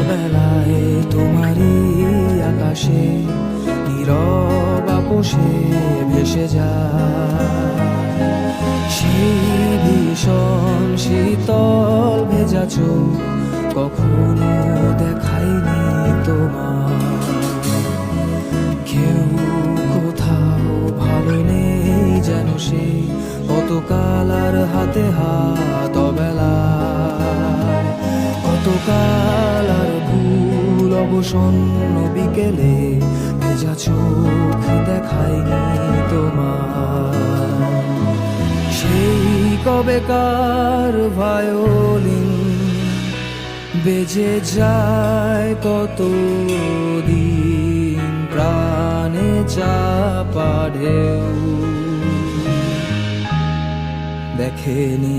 বেলায় তোমারই আকাশে নীরব আপোষে ভেসে যায় সেই ভীষণ শীতল ভেজা চোখ কখনো দেখাইনি তোমার। কেউ কোথাও ভালো নেই যেন সে কতকাল আর হাতে হাত অবেলায়, কতকাল আর ভুল অবসন্ন বিকেলে ভেজা চোখ দেখায়নি তোমার। সেই কবেকার ভায়োলিন বেজে যায় কত দিন প্রাণে চাপা ঢেউ দেখেনি